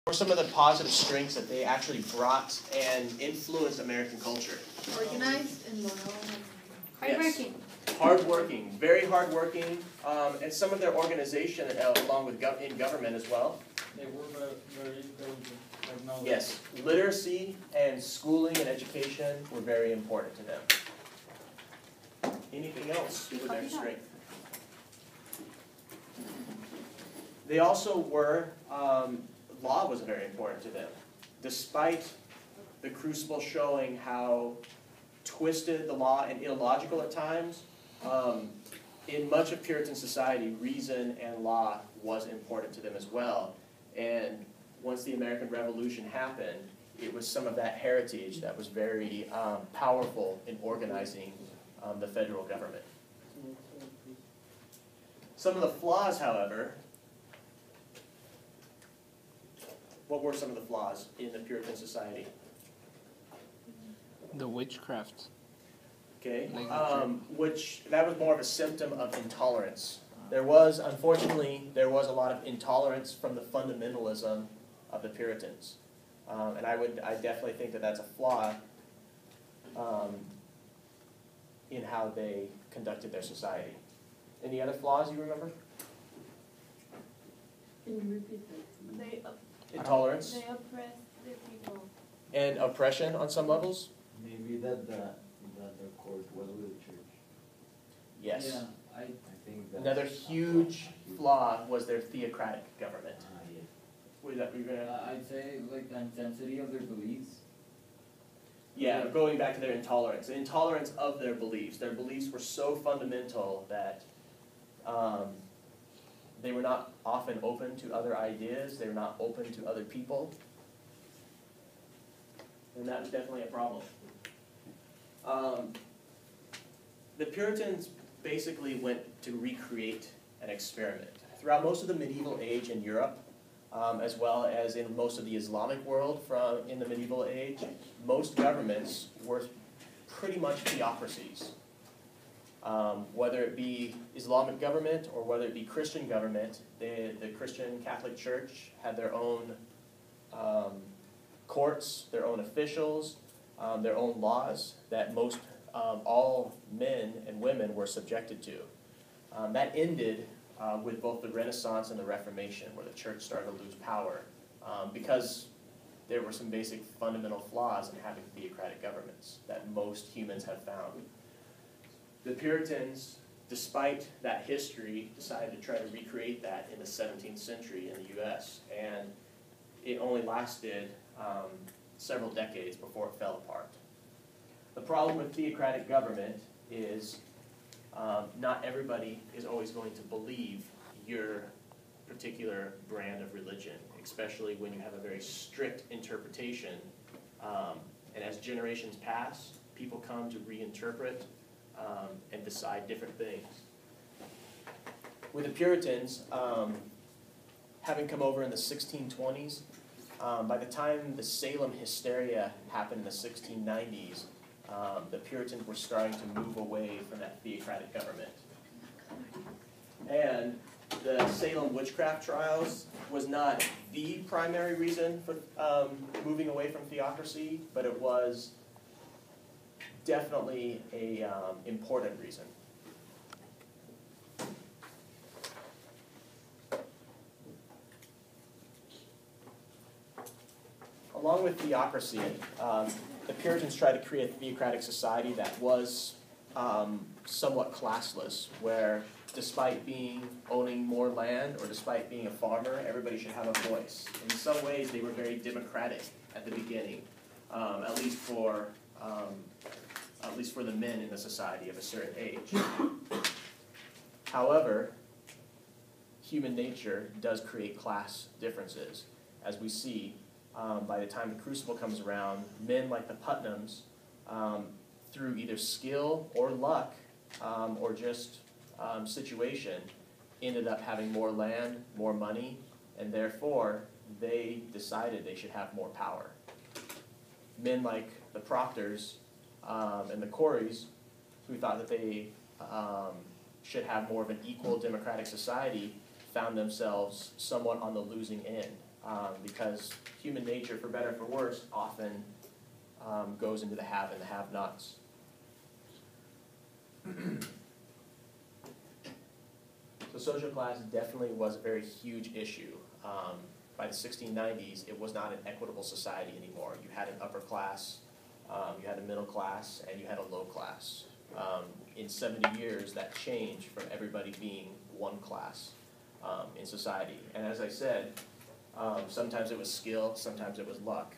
were some of the positive strengths that they actually brought and influenced American culture? Organized and loyal. Hardworking. Yes. Hardworking, very hardworking, and some of their organization along with in government as well. They were very intelligent. Like knowledge. Yes, literacy and schooling and education were very important to them. Anything else with their strength? They also were, law was very important to them. Despite the Crucible showing how twisted the law and illogical at times, in much of Puritan society, reason and law was important to them as well. And once the American Revolution happened, it was some of that heritage that was very powerful in organizing the federal government. Some of the flaws, however, what were some of the flaws in the Puritan society? The witchcraft. Okay, which that was more of a symptom of intolerance. There was, unfortunately, a lot of intolerance from the fundamentalism of the Puritans, and I definitely think that that's a flaw in how they conducted their society. Any other flaws you remember? Can you repeat that? Intolerance They oppress the people. and oppression on some levels. Maybe that the court was with the church. Yes. Yeah, I think that Another huge flaw was their theocratic government. Yeah. Was that what you're gonna? I'd say like the intensity of their beliefs. Yeah, going back to their intolerance. The intolerance of their beliefs. Their beliefs were so fundamental that they were not often open to other ideas. They were not open to other people. And that was definitely a problem. The Puritans basically went to recreate an experiment. Throughout most of the medieval age in Europe, as well as in most of the Islamic world in the medieval age, most governments were pretty much theocracies. Whether it be Islamic government or whether it be Christian government, the Christian Catholic Church had their own courts, their own officials, their own laws that most all men and women were subjected to. That ended with both the Renaissance and the Reformation, where the church started to lose power because there were some basic fundamental flaws in having theocratic governments that most humans have found. The Puritans, despite that history, decided to try to recreate that in the 17th century in the U.S., and it only lasted several decades before it fell apart. The problem with theocratic government is not everybody is always going to believe your particular brand of religion, especially when you have a very strict interpretation. And as generations pass, people come to reinterpret and decide different things. With the Puritans, having come over in the 1620s, by the time the Salem hysteria happened in the 1690s, the Puritans were starting to move away from that theocratic government. And the Salem witchcraft trials was not the primary reason for moving away from theocracy, but it was definitely a important reason. Along with theocracy, the Puritans tried to create a theocratic society that was somewhat classless, where despite owning more land or despite being a farmer, everybody should have a voice. In some ways, they were very democratic at the beginning, at least for the men in the society of a certain age. However, human nature does create class differences, as we see. By the time the Crucible comes around, men like the Putnams, through either skill or luck or just situation, ended up having more land, more money, and therefore they decided they should have more power. Men like the Proctors and the Coreys, who thought that they should have more of an equal democratic society, found themselves somewhat on the losing end. because human nature, for better or for worse, often goes into the have and the have-nots. So social class definitely was a very huge issue. By the 1690s, it was not an equitable society anymore. You had an upper class, you had a middle class, and you had a low class. In 70 years, that changed from everybody being one class in society. And as I said, sometimes it was skill, sometimes it was luck.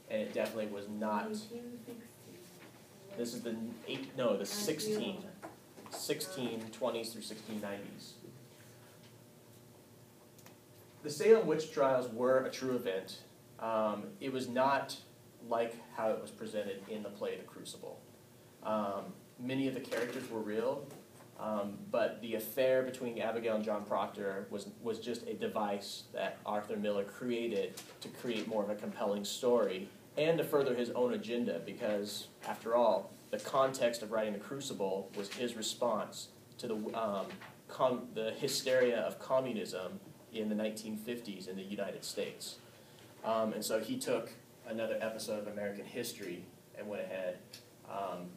And it definitely was not, this is the 1620s through 1690s. The Salem witch trials were a true event. It was not like how it was presented in the play The Crucible. Many of the characters were real, but the affair between Abigail and John Proctor was just a device that Arthur Miller created to create more of a compelling story and to further his own agenda, because, after all, the context of writing The Crucible was his response to the hysteria of communism in the 1950s in the United States. And so he took another episode of American history and went ahead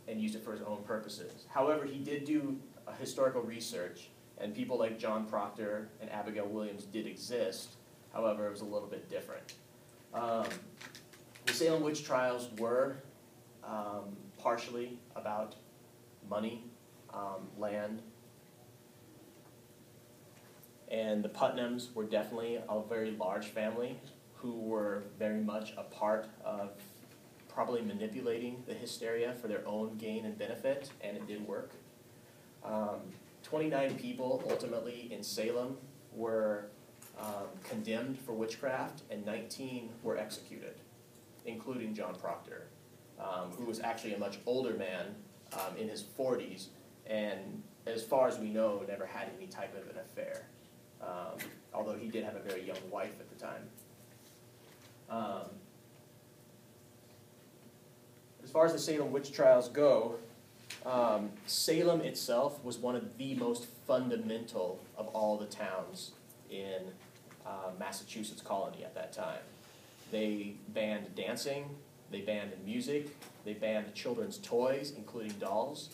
and used it for his own purposes. However, he did do historical research, and people like John Proctor and Abigail Williams did exist. However, it was a little bit different. The Salem witch trials were partially about money, land, and the Putnams were definitely a very large family who were very much a part of probably manipulating the hysteria for their own gain and benefit, and it did work. 29 people ultimately in Salem were condemned for witchcraft, and 19 were executed, including John Proctor, who was actually a much older man in his 40s, and as far as we know, never had any type of an affair, although he did have a very young wife at the time. As far as the Salem witch trials go, Salem itself was one of the most fundamental of all the towns in Massachusetts colony at that time. They banned dancing, they banned music, they banned children's toys, including dolls,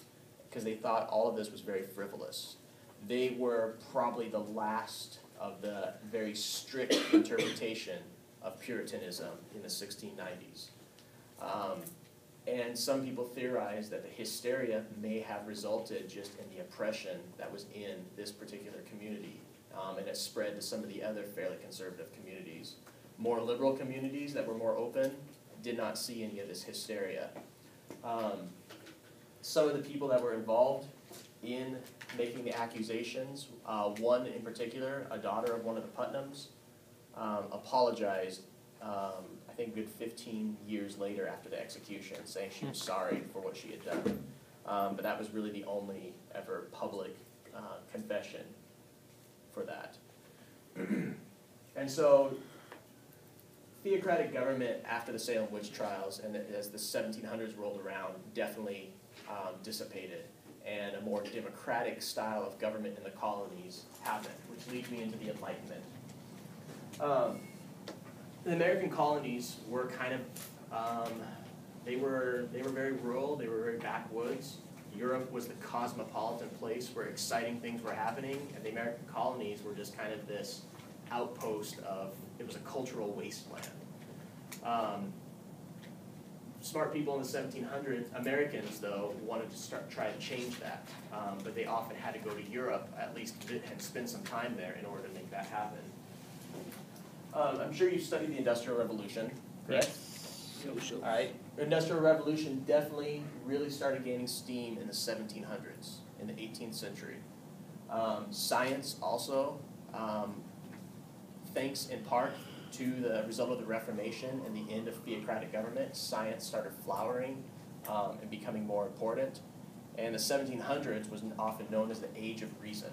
because they thought all of this was very frivolous. They were probably the last of the very strict interpretation of Puritanism in the 1690s. And some people theorize that the hysteria may have resulted just in the oppression that was in this particular community, and it spread to some of the other fairly conservative communities. More liberal communities that were more open did not see any of this hysteria. Some of the people that were involved in making the accusations, one in particular, a daughter of one of the Putnams, apologized, I think a good 15 years later after the execution, saying she was sorry for what she had done. But that was really the only ever public confession for that. And so theocratic government after the Salem witch trials and as the 1700s rolled around definitely dissipated, and a more democratic style of government in the colonies happened, which leads me into the Enlightenment. The American colonies were kind of, they were very rural, they were very backwoods. Europe was the cosmopolitan place where exciting things were happening, and the American colonies were just kind of this outpost of, it was a cultural wasteland. Smart people in the 1700s, Americans though, wanted to try to change that, but they often had to go to Europe, at least, and spend some time there in order to make that happen. I'm sure you've studied the Industrial Revolution, correct? Yes. All right. The Industrial Revolution definitely really started gaining steam in the 1700s, in the 18th century. Science also, thanks in part to the result of the Reformation and the end of theocratic government, science started flowering and becoming more important. And the 1700s was often known as the Age of Reason.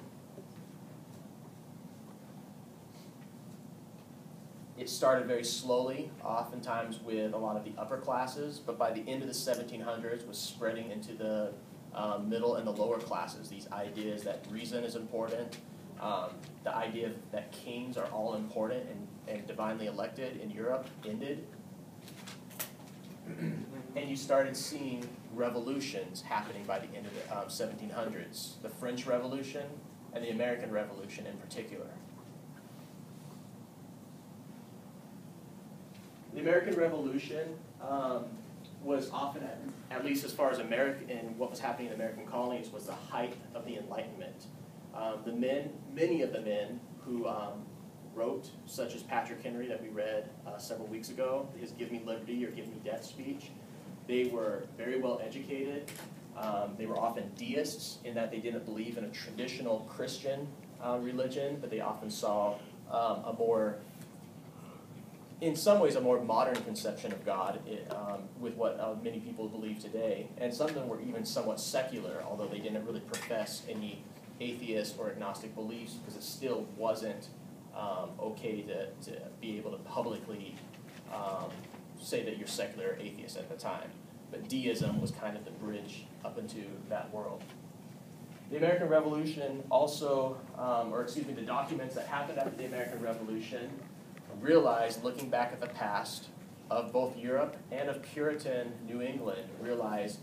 It started very slowly, oftentimes with a lot of the upper classes, but by the end of the 1700s was spreading into the middle and the lower classes, these ideas that reason is important, The idea that kings are all important and divinely elected in Europe ended. And you started seeing revolutions happening by the end of the 1700s. The French Revolution and the American Revolution in particular. The American Revolution was often, at least as far as what was happening in American colonies, was the height of the Enlightenment. Many of the men who wrote, such as Patrick Henry that we read several weeks ago, his "Give Me Liberty" or "Give Me Death" speech, they were very well educated. They were often deists in that they didn't believe in a traditional Christian religion, but they often saw in some ways, a more modern conception of God with what many people believe today. And some of them were even somewhat secular, although they didn't really profess any atheist or agnostic beliefs, because it still wasn't okay to be able to publicly say that you're secular or atheist at the time. But deism was kind of the bridge up into that world. The American Revolution also, the documents that happened after the American Revolution realized, looking back at the past of both Europe and of Puritan New England, realized